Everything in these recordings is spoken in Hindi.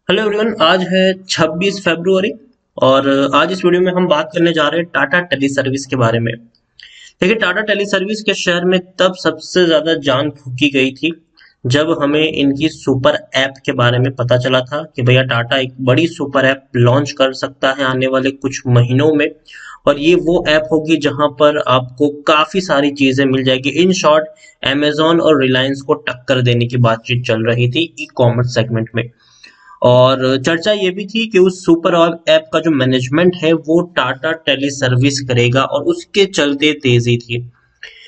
Hello everyone. आज है 26 फरवरी और आज इस वीडियो में हम बात करने जा रहे हैं टाटा टेली सर्विस के बारे में। देखिए, टाटा टेली सर्विस के शेयर में तब सबसे ज्यादा जान फूकी गई थी जब हमें इनकी सुपर ऐप के बारे में पता चला था कि भैया टाटा एक बड़ी सुपर ऐप लॉन्च कर सकता है आने वाले कुछ महीनों में। और ये वो ऐप होगी जहां पर आपको काफी सारी चीजें मिल जाएगी। इन शॉर्ट, अमेजॉन और रिलायंस को टक्कर देने की बातचीत चल रही थी ई कॉमर्स सेगमेंट में। और चर्चा ये भी थी कि उस सुपर ऐप का जो मैनेजमेंट है वो टाटा टेली सर्विस करेगा और उसके चलते तेजी थी।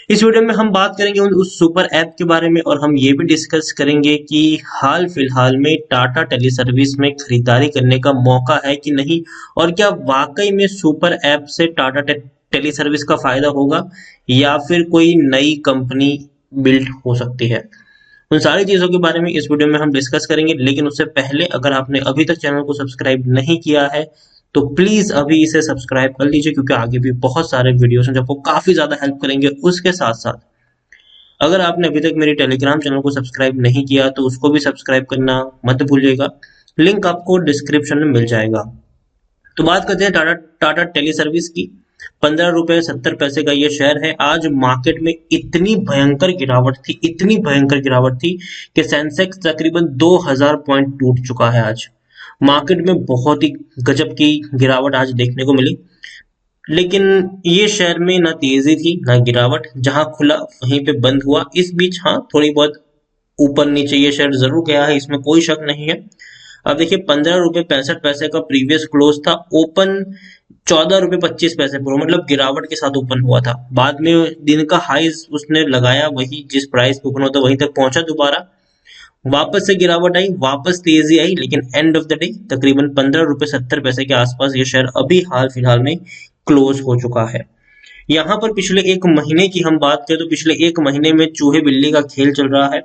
इस वीडियो में हम बात करेंगे उस सुपर ऐप के बारे में और हम ये भी डिस्कस करेंगे कि हाल फिलहाल में टाटा टेली सर्विस में खरीदारी करने का मौका है कि नहीं, और क्या वाकई में सुपर ऐप से टाटा टेली सर्विस का फायदा होगा या फिर कोई नई कंपनी बिल्ड हो सकती है। उन सारी चीजों के बारे में इस वीडियो में हम डिस्कस करेंगे, लेकिन उससे पहले अगर आपने अभी तक चैनल को सब्सक्राइब नहीं किया है तो प्लीज अभी इसे सब्सक्राइब कर लीजिए, क्योंकि आगे भी बहुत सारे वीडियोस हैं जो आपको काफी ज्यादा हेल्प करेंगे। उसके साथ साथ अगर आपने अभी तक मेरी टेलीग्राम चैनल को सब्सक्राइब नहीं किया तो उसको भी सब्सक्राइब करना मत भूलिएगा। लिंक आपको डिस्क्रिप्शन में मिल जाएगा। तो बात करते हैं टाटा टाटा टेली सर्विस की। 15 रुपए 70 पैसे का ये शेयर है। आज मार्केट में इतनी भयंकर गिरावट थी, इतनी भयंकर गिरावट थी कि सेंसेक्स तकरीबन 2000 पॉइंट टूट चुका है। आज मार्केट में बहुत ही गजब की गिरावट आज देखने को मिली, लेकिन ये शेयर में ना तेजी थी ना गिरावट। जहां खुला वहीं पे बंद हुआ। इस बीच हाँ, थोड़ी बहुत ऊपर नीचे ये शेयर जरूर गया है, इसमें कोई शक नहीं है। अब देखिए, 15 रुपए 65 पैसे का प्रीवियस क्लोज था। ओपन 14 रुपए 25 पैसे पर, मतलब गिरावट के साथ ओपन हुआ था। बाद में दिन का हाईज उसने लगाया, वही जिस प्राइस पे ओपन होता वहीं तक पहुंचा। दोबारा वापस से गिरावट आई, वापस तेजी आई, लेकिन एंड ऑफ द डे तकरीबन 15 रुपए 70 पैसे के आसपास ये शेयर अभी हाल फिलहाल में क्लोज हो चुका है। यहाँ पर पिछले एक महीने की हम बात करें तो पिछले एक महीने में चूहे बिल्ली का खेल चल रहा है।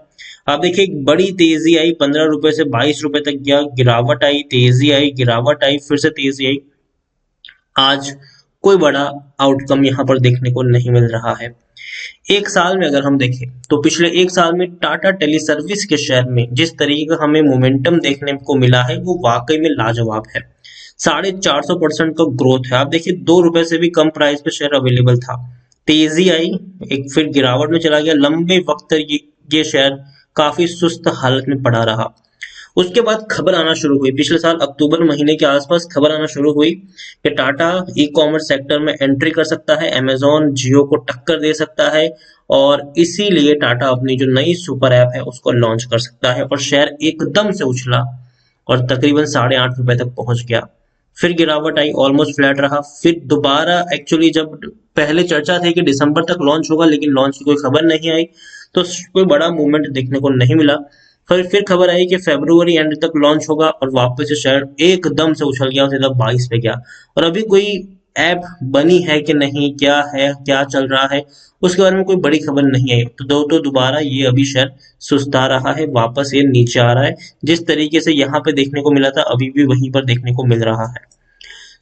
आप देखिए, एक बड़ी तेजी आई, 15 रुपए से 22 रुपए तक गया, गिरावट आई, तेजी आई, गिरावट आई, फिर से तेजी आई। आज कोई बड़ा आउटकम यहाँ पर देखने को नहीं मिल रहा है। एक साल में अगर हम देखें तो पिछले एक साल में टाटा टेली सर्विस के शेयर में जिस तरीके का हमें मोमेंटम देखने को मिला है वो वाकई में लाजवाब है। 450% का ग्रोथ है। आप देखिए, 2 रुपए से भी कम प्राइस पे शेयर अवेलेबल था, तेजी आई, एक फिर गिरावट में चला गया। लंबे वक्त तक ये शेयर काफी सुस्त हालत में पड़ा रहा। उसके बाद खबर आना शुरू हुई, पिछले साल अक्टूबर महीने के आसपास खबर आना शुरू हुई कि टाटा ई कॉमर्स सेक्टर में एंट्री कर सकता है, अमेजॉन जियो को टक्कर दे सकता है, और इसीलिए टाटा अपनी जो नई सुपर ऐप है उसको लॉन्च कर सकता है। और शेयर एकदम से उछला और तकरीबन 8.5 रुपए तक पहुंच गया। फिर गिरावट आई, ऑलमोस्ट फ्लैट रहा। फिर दोबारा एक्चुअली जब पहले चर्चा थी कि दिसंबर तक लॉन्च होगा, लेकिन लॉन्च की कोई खबर नहीं आई, तो कोई बड़ा मूवमेंट देखने को नहीं मिला। फिर खबर आई कि फरवरी एंड तक लॉन्च होगा और वापस से शेयर एकदम से उछल गया, सीधा 22 पे गया। और अभी कोई ऐप बनी है कि नहीं, क्या है, क्या चल रहा है, उसके बारे में कोई बड़ी खबर नहीं आई। तो दोबारा ये अभी शेयर सुस्ता रहा है, वापस ये नीचे आ रहा है। जिस तरीके से यहाँ पे देखने को मिला था अभी भी वहीं पर देखने को मिल रहा है।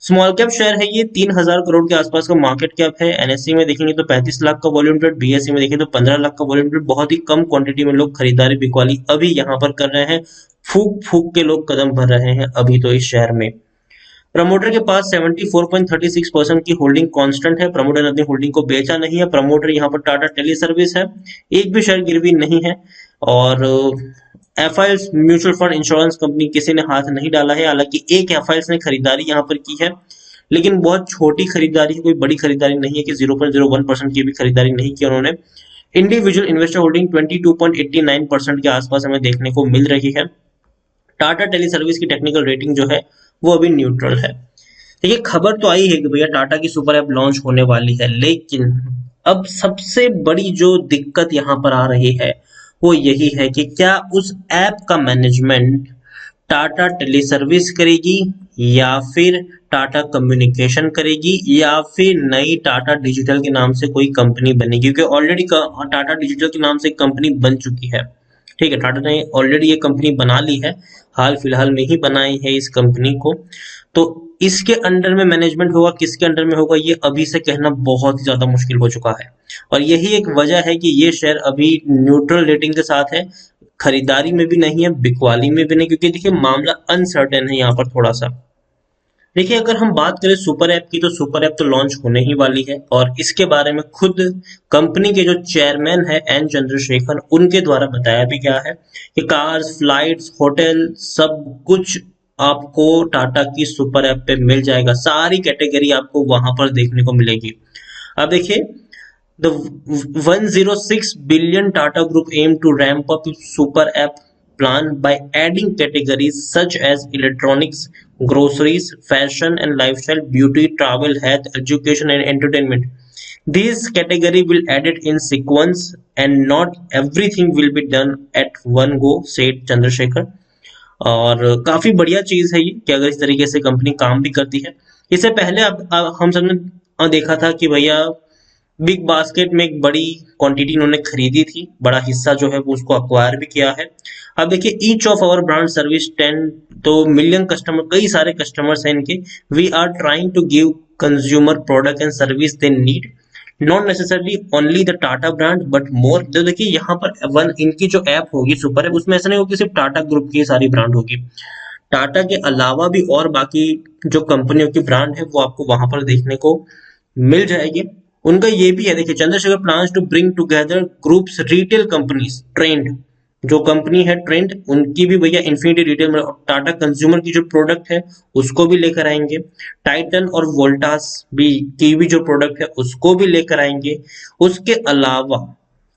स्मॉल कैप शेयर है ये, 3000 करोड़ के आसपास का मार्केट कैप है। एनएससी में देखेंगे तो 35 लाख का वॉल्यूम ट्रेड, बीएससी में देखेंगे तो 15 लाख का वॉल्यूम ट्रेड। बहुत ही कम क्वांटिटी में लोग खरीदारी बिकवाली अभी यहाँ पर कर रहे हैं। फूक फूक के लोग कदम भर रहे हैं अभी तो इस शेयर में। प्रमोटर के पास 74.36% की होल्डिंग कांस्टेंट है। प्रमोटर ने अपनी होल्डिंग को बेचा नहीं है। प्रमोटर यहाँ पर टाटा टेली सर्विस है, एक भी शेयर गिरवी नहीं है। और एफआईएल्स म्यूचुअल फंड इंश्योरेंस कंपनी किसी ने हाथ नहीं डाला है। हालांकि एक एफआईएल्स ने खरीदारी यहाँ पर की है, लेकिन बहुत छोटी खरीदारी है, कोई बड़ी खरीदारी नहीं है कि 0.01% की भी खरीदारी नहीं की उन्होंने। इंडिविजुअल इन्वेस्टर होल्डिंग 22.89% के आसपास हमें देखने को मिल रही है। टाटा टेली सर्विस की टेक्निकल रेटिंग जो है वो अभी न्यूट्रल है। देखिए, खबर तो आई है कि भैया टाटा की सुपर ऐप लॉन्च होने वाली है, लेकिन अब सबसे बड़ी जो दिक्कत यहाँ पर आ रही है वो यही है कि क्या उस ऐप का मैनेजमेंट टाटा टेली सर्विस करेगी या फिर टाटा कम्युनिकेशन करेगी या फिर नई टाटा डिजिटल के नाम से कोई कंपनी बनेगी। क्योंकि ऑलरेडी टाटा डिजिटल के नाम से एक कंपनी बन चुकी है। ठीक है, टाटा ने ऑलरेडी ये कंपनी बना ली है, हाल फिलहाल में ही बनाई है इस कंपनी को। तो इसके अंडर में मैनेजमेंट होगा, किसके अंडर में होगा, ये अभी से कहना बहुत ही ज्यादा मुश्किल हो चुका है। और यही एक वजह है कि ये शेयर अभी न्यूट्रल रेटिंग के साथ है। खरीदारी में भी नहीं है, बिकवाली में भी नहीं, क्योंकि देखिए मामला अनसर्टेन है यहाँ पर थोड़ा सा। देखिए अगर हम बात करें सुपर ऐप की, तो सुपर ऐप तो लॉन्च होने ही वाली है, और इसके बारे में खुद कंपनी के जो चेयरमैन है एन चंद्रशेखर, उनके द्वारा बताया भी गया है कि कार्स, फ्लाइट्स, होटल सब कुछ आपको टाटा की सुपर ऐप पे मिल जाएगा। सारी कैटेगरी आपको वहां पर देखने को मिलेगी। अब देखिए, the 106 billion Tata Group aim to ramp up its super app plan by adding categories such as electronics, groceries, fashion and lifestyle, beauty, travel, health, education and entertainment. These category will added in sequence and not everything will be done at one go, said Chandrasekhar. और काफी बढ़िया चीज है ये कि अगर इस तरीके से कंपनी काम भी करती है। इससे पहले अब हम सबने देखा था कि भैया बिग बास्केट में एक बड़ी क्वांटिटी इन्होंने खरीदी थी, बड़ा हिस्सा जो है वो उसको अक्वायर भी किया है। अब देखिए, each of our brand service 10 तो मिलियन कस्टमर, कई सारे कस्टमर्स हैं इनके। We are trying to give consumer product and service they need, not necessarily only the Tata brand but more. तो देखिए यहाँ पर वन इनकी जो ऐप होगी सुपर ऐप, उसमें ऐसा नहीं होगी सिर्फ टाटा ग्रुप की सारी ब्रांड होगी, टाटा के अलावा भी और बाकी जो कंपनियों की ब्रांड है वो आपको वहां पर देखने को मिल जाएगी। उनका ये भी है, देखिए Chandrashekar plans to bring together groups retail companies, trend जो कंपनी है ट्रेंड, उनकी भी भैया इन्फिनिटी रिटेल में टाटा कंज्यूमर की जो प्रोडक्ट है उसको भी लेकर आएंगे। टाइटन और वोल्टास भी की भी जो प्रोडक्ट है उसको भी लेकर आएंगे। उसके अलावा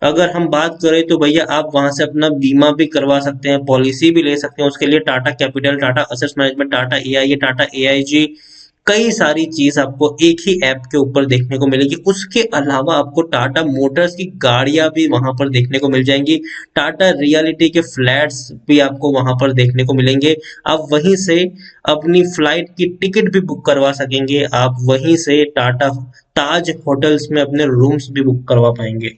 अगर हम बात करें तो भैया आप वहां से अपना बीमा भी करवा सकते हैं, पॉलिसी भी ले सकते हैं। उसके लिए Tata capital, Tata assets management, Tata AIA, Tata AIG, कई सारी चीज आपको एक ही ऐप के ऊपर देखने को मिलेगी। उसके अलावा आपको टाटा मोटर्स की गाड़ियां भी वहां पर देखने को मिल जाएंगी। टाटा रियलिटी के फ्लैट्स भी आपको वहां पर देखने को मिलेंगे। आप वहीं से अपनी फ्लाइट की टिकट भी बुक करवा सकेंगे। आप वहीं से टाटा ताज होटल्स में अपने रूम्स भी बुक करवा पाएंगे।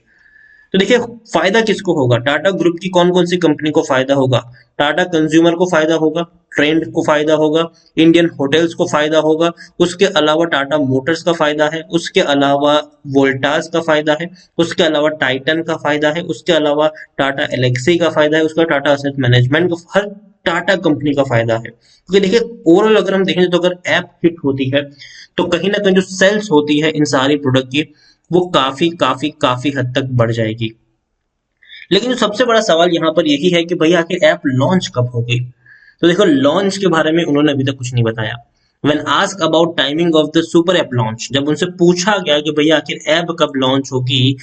तो देखिए फायदा किसको होगा, टाटा ग्रुप की कौन कौन सी कंपनी को फायदा होगा। टाटा कंज्यूमर को फायदा होगा, ट्रेंड को फायदा होगा, इंडियन होटल्स को फायदा होगा, उसके अलावा टाटा मोटर्स का फायदा है, उसके अलावा वोल्टास का फायदा है, उसके अलावा टाइटन का फायदा है, उसके अलावा टाटा एलेक्सी का फायदा है, उसका टाटा असेट मैनेजमेंट का, हर टाटा कंपनी का फायदा है। क्योंकि देखिए ओवरऑल अगर हम देखें तो अगर ऐप हिट होती है तो कहीं ना कहीं जो सेल्स होती है इन सारी प्रोडक्ट की वो काफी काफी काफी हद तक बढ़ जाएगी। लेकिन जो सबसे बड़ा सवाल यहाँ पर यही है कि भैया आखिर ऐप लॉन्च कब होगी। तो देखो लॉन्च के बारे में उन्होंने अभी तक कुछ नहीं बताया। When asked about timing of the super app launch, जब उनसे पूछा गया कि भैया आखिर ऐप कब लॉन्च होगी,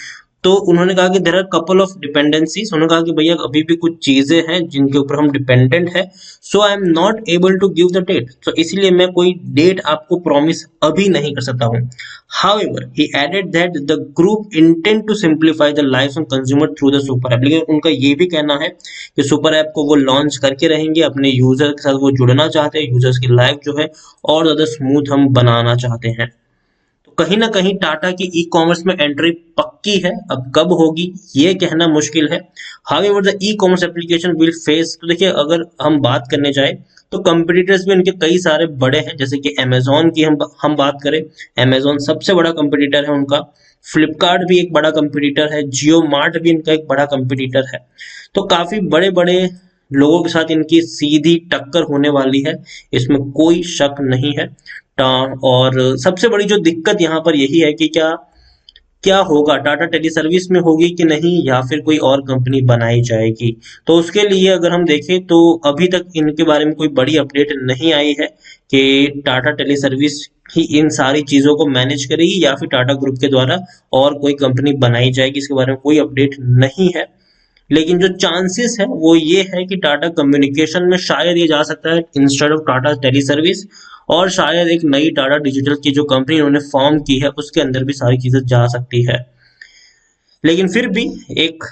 तो उन्होंने कहा कि there are couple of dependencies. उन्होंने कहा कि भैया अभी भी कुछ चीजें हैं जिनके ऊपर हम डिपेंडेंट है, so I am not able to give the date, तो इसलिए मैं कोई डेट आपको प्रॉमिस अभी नहीं कर सकता हूँ। However, he added that the group intend to simplify the lives of consumer through the super app। लेकिन उनका ये भी कहना है कि सुपर ऐप को वो लॉन्च करके रहेंगे, अपने यूजर के साथ वो जुड़ना चाहते हैं, यूजर्स की लाइफ जो है और ज्यादा स्मूथ हम बनाना चाहते हैं। तो कहीं ना कहीं टाटा की ई कॉमर्स में एंट्री पक्की है, अब कब होगी ये कहना मुश्किल है। However the e commerce application will face, तो देखिए अगर हम बात करने जाए तो कंपटीटर्स भी उनके कई सारे बड़े हैं, जैसे कि अमेजोन की हम बात करें, अमेजोन सबसे बड़ा कंपटीटर है उनका। फ्लिपकार्ट भी एक बड़ा कंपटीटर है, जियो मार्ट भी इनका एक बड़ा कंपटीटर है। तो काफी बड़े बड़े लोगों के साथ इनकी सीधी टक्कर होने वाली है, इसमें कोई शक नहीं है। और सबसे बड़ी जो दिक्कत यहाँ पर यही है कि क्या क्या होगा, टाटा टेली सर्विस में होगी कि नहीं, या फिर कोई और कंपनी बनाई जाएगी। तो उसके लिए अगर हम देखें तो अभी तक इनके बारे में कोई बड़ी अपडेट नहीं आई है कि टाटा टेली सर्विस ही इन सारी चीजों को मैनेज करेगी या फिर टाटा ग्रुप के द्वारा और कोई कंपनी बनाई जाएगी, इसके बारे में कोई अपडेट नहीं है। लेकिन जो चांसेस है वो ये है कि टाटा कम्युनिकेशन में शायद ये जा सकता है instead of Tata tele service, और शायद एक नई टाटा डिजिटल की जो कंपनी उन्होंने फॉर्म की है उसके अंदर भी सारी चीजें जा सकती है। लेकिन फिर भी एक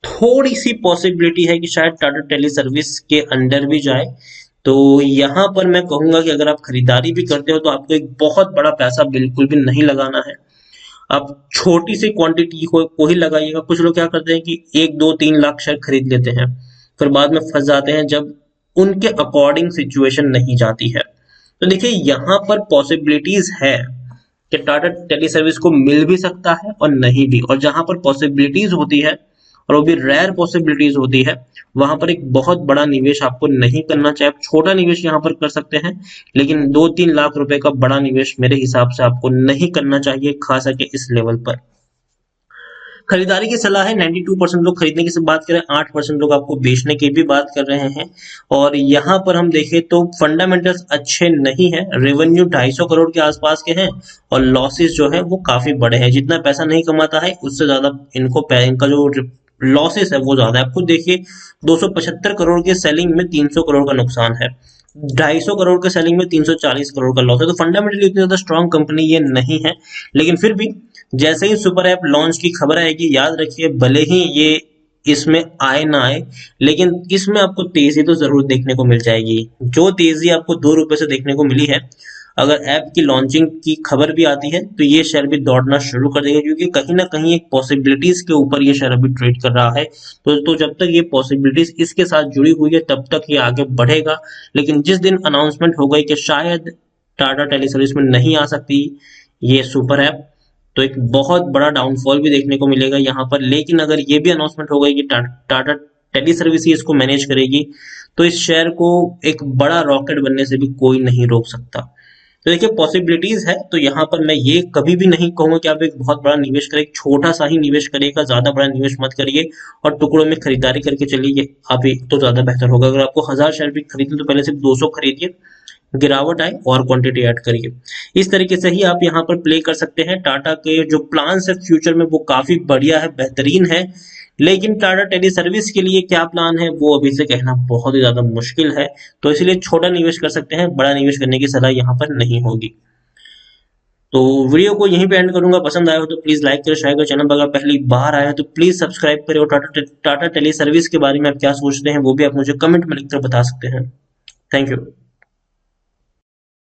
थोड़ी सी पॉसिबिलिटी है कि शायद टाटा टेली सर्विस के अंडर भी जाए। तो यहाँ पर मैं कहूंगा कि अगर आप खरीदारी भी करते हो तो आपको एक बहुत बड़ा पैसा बिल्कुल भी नहीं लगाना है। आप छोटी सी क्वांटिटी को ही लगाइएगा। कुछ लोग क्या करते हैं कि 1 2 3 लाख शेयर खरीद लेते हैं, फिर बाद में फंस जाते हैं जब उनके अकॉर्डिंग सिचुएशन नहीं जाती है। तो देखिए यहाँ पर पॉसिबिलिटीज है कि टाटा टेली सर्विस को मिल भी सकता है और नहीं भी, और जहां पर पॉसिबिलिटीज होती है और वो भी रेयर पॉसिबिलिटीज होती है, वहां पर एक बहुत बड़ा निवेश आपको नहीं करना चाहिए। आप छोटा निवेश यहाँ पर कर सकते हैं, लेकिन 2-3 लाख रुपए का बड़ा निवेश मेरे हिसाब से आपको नहीं करना चाहिए, खास करके इस लेवल पर। खरीदारी की सलाह है, 92% लोग खरीदने की बात कर रहे हैं, 8% लोग आपको बेचने की भी बात कर रहे हैं। और यहाँ पर हम देखें तो फंडामेंटल्स अच्छे नहीं है, रेवेन्यू 250 करोड़ के आसपास के हैं और लॉसेस जो है वो काफी बड़े हैं। जितना पैसा नहीं कमाता है उससे ज्यादा इनका जो लॉसेस है वो ज्यादा है। आप खुद देखिए, 275 करोड़ के सेलिंग में 300 करोड़ का नुकसान है, 250 करोड़ के सेलिंग में 340 करोड़ का लॉस है। तो फंडामेंटली उतनी ज्यादा स्ट्रॉन्ग कंपनी ये नहीं है। लेकिन फिर भी जैसे ही सुपर ऐप लॉन्च की खबर आएगी, याद रखिए भले ही ये इसमें आए ना आए, लेकिन इसमें आपको तेजी तो जरूर देखने को मिल जाएगी। जो तेजी आपको ₹2 से देखने को मिली है, अगर ऐप की लॉन्चिंग की खबर भी आती है तो ये शेयर भी दौड़ना शुरू कर देगा, क्योंकि कहीं ना कहीं एक पॉसिबिलिटीज के ऊपर ये शेयर अभी ट्रेड कर रहा है। तो जब तक ये पॉसिबिलिटीज इसके साथ जुड़ी हुई है तब तक ये आगे बढ़ेगा। लेकिन जिस दिन अनाउंसमेंट हो गई कि शायद टाटा टेली सर्विस में नहीं आ सकती ये सुपर ऐप, तो एक बहुत बड़ा डाउनफॉल भी देखने को मिलेगा यहाँ पर। लेकिन अगर ये भी अनाउंसमेंट हो गई कि टाटा टेली सर्विस ही इसको मैनेज करेगी, तो इस शेयर को एक बड़ा रॉकेट बनने से भी कोई नहीं रोक सकता। तो देखिए पॉसिबिलिटीज है, तो यहाँ पर मैं ये कभी भी नहीं कहूंगा कि आप एक बहुत बड़ा निवेश करें, एक छोटा सा ही निवेश करिएगा, ज्यादा बड़ा निवेश मत करिए और टुकड़ों में खरीदारी करके चलिए, आप एक तो ज्यादा बेहतर होगा। अगर आपको 1000 शेयर भी खरीदने तो पहले सिर्फ 200 खरीदिए, गिरावट आए और क्वांटिटी ऐड करिए। इस तरीके से ही आप यहाँ पर प्ले कर सकते हैं। टाटा के जो प्लान्स है फ्यूचर में वो काफी बढ़िया है, बेहतरीन है। लेकिन टाटा टेली सर्विस के लिए क्या प्लान है वो अभी से कहना बहुत ही ज्यादा मुश्किल है। तो इसलिए छोटा निवेश कर सकते हैं, बड़ा निवेश करने की सलाह यहाँ पर नहीं होगी। तो वीडियो को यहीं पे एंड करूंगा। पसंद आया हो तो प्लीज लाइक करें, शेयर करें। चैनल पर अगर पहली बार आया है तो प्लीज सब्सक्राइब करें। और टाटा टेली सर्विस के बारे में आप क्या सोचते हैं वो भी आप मुझे कमेंट में लिखकर बता सकते हैं। Thank you.